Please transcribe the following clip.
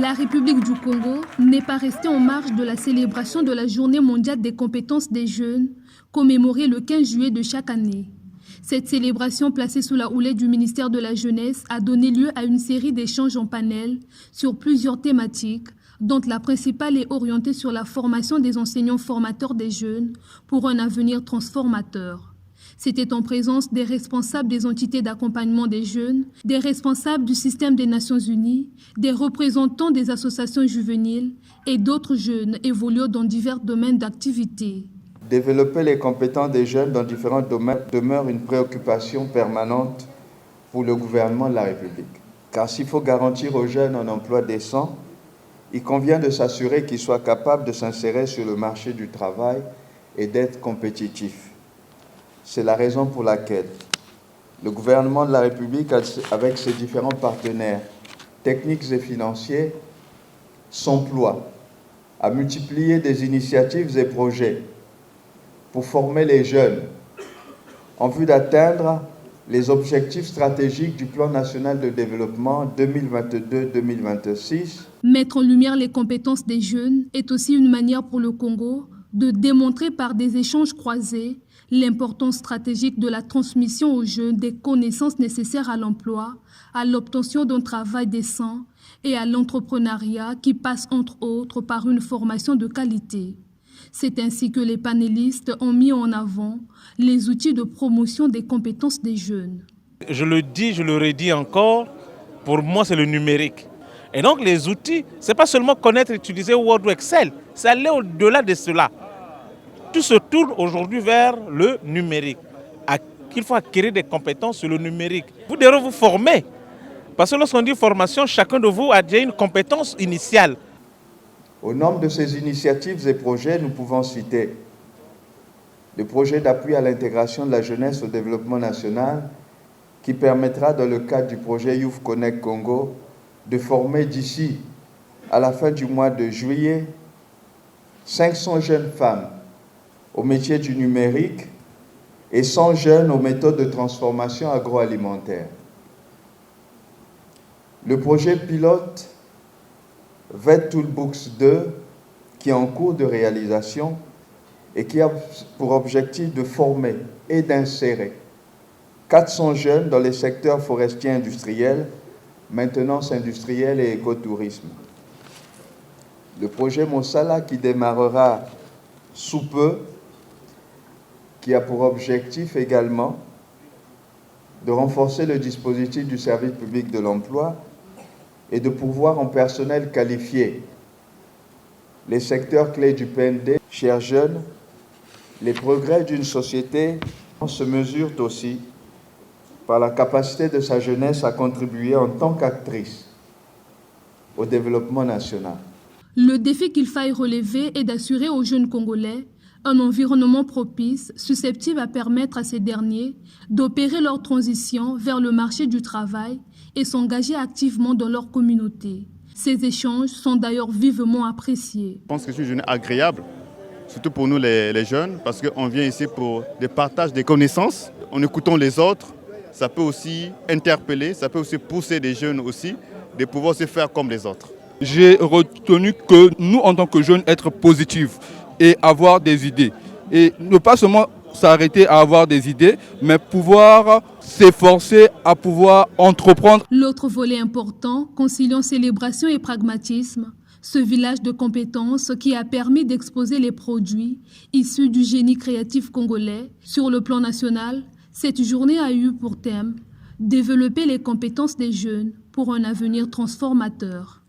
La République du Congo n'est pas restée en marge de la célébration de la Journée mondiale des compétences des jeunes, commémorée le 15 juillet de chaque année. Cette célébration placée sous la houlette du ministère de la Jeunesse a donné lieu à une série d'échanges en panel sur plusieurs thématiques, dont la principale est orientée sur la formation des enseignants formateurs des jeunes pour un avenir transformateur. C'était en présence des responsables des entités d'accompagnement des jeunes, des responsables du système des Nations Unies, des représentants des associations juvéniles et d'autres jeunes évoluant dans divers domaines d'activité. Développer les compétences des jeunes dans différents domaines demeure une préoccupation permanente pour le gouvernement de la République. Car s'il faut garantir aux jeunes un emploi décent, il convient de s'assurer qu'ils soient capables de s'insérer sur le marché du travail et d'être compétitifs. C'est la raison pour laquelle le gouvernement de la République, avec ses différents partenaires techniques et financiers, s'emploie à multiplier des initiatives et projets pour former les jeunes en vue d'atteindre les objectifs stratégiques du Plan national de développement 2022-2026. Mettre en lumière les compétences des jeunes est aussi une manière pour le Congo de démontrer par des échanges croisés l'importance stratégique de la transmission aux jeunes des connaissances nécessaires à l'emploi, à l'obtention d'un travail décent et à l'entrepreneuriat qui passe entre autres par une formation de qualité. C'est ainsi que les panélistes ont mis en avant les outils de promotion des compétences des jeunes. Je le dis, je le redis encore, pour moi c'est le numérique. Et donc les outils, ce n'est pas seulement connaître et utiliser Word ou Excel, c'est aller au-delà de cela. Tout se tourne aujourd'hui vers le numérique. Il faut acquérir des compétences sur le numérique. Vous devrez vous former. Parce que lorsqu'on dit formation, chacun de vous a déjà une compétence initiale. Au nombre de ces initiatives et projets, nous pouvons citer le projet d'appui à l'intégration de la jeunesse au développement national qui permettra, dans le cadre du projet Youth Connect Congo, de former d'ici à la fin du mois de juillet 500 jeunes femmes au métier du numérique et 100 jeunes aux méthodes de transformation agroalimentaire. Le projet pilote VET Toolbox 2, qui est en cours de réalisation et qui a pour objectif de former et d'insérer 400 jeunes dans les secteurs forestiers industriels, maintenance industrielle et écotourisme. Le projet Mosala, qui démarrera sous peu, qui a pour objectif également de renforcer le dispositif du service public de l'emploi et de pourvoir en personnel qualifié les secteurs clés du PND. Chers jeunes, les progrès d'une société se mesurent aussi par la capacité de sa jeunesse à contribuer en tant qu'actrice au développement national. Le défi qu'il faille relever est d'assurer aux jeunes Congolais un environnement propice, susceptible à permettre à ces derniers d'opérer leur transition vers le marché du travail et s'engager activement dans leur communauté. Ces échanges sont d'ailleurs vivement appréciés. Je pense que c'est une journée agréable, surtout pour nous les jeunes, parce qu'on vient ici pour des partages des connaissances. En écoutant les autres, ça peut aussi interpeller, ça peut aussi pousser des jeunes aussi de pouvoir se faire comme les autres. J'ai retenu que nous, en tant que jeunes, être positifs et avoir des idées. Et ne pas seulement s'arrêter à avoir des idées, mais pouvoir s'efforcer à pouvoir entreprendre. L'autre volet important, conciliant célébration et pragmatisme, ce village de compétences qui a permis d'exposer les produits issus du génie créatif congolais. Sur le plan national, cette journée a eu pour thème « Développer les compétences des jeunes pour un avenir transformateur ».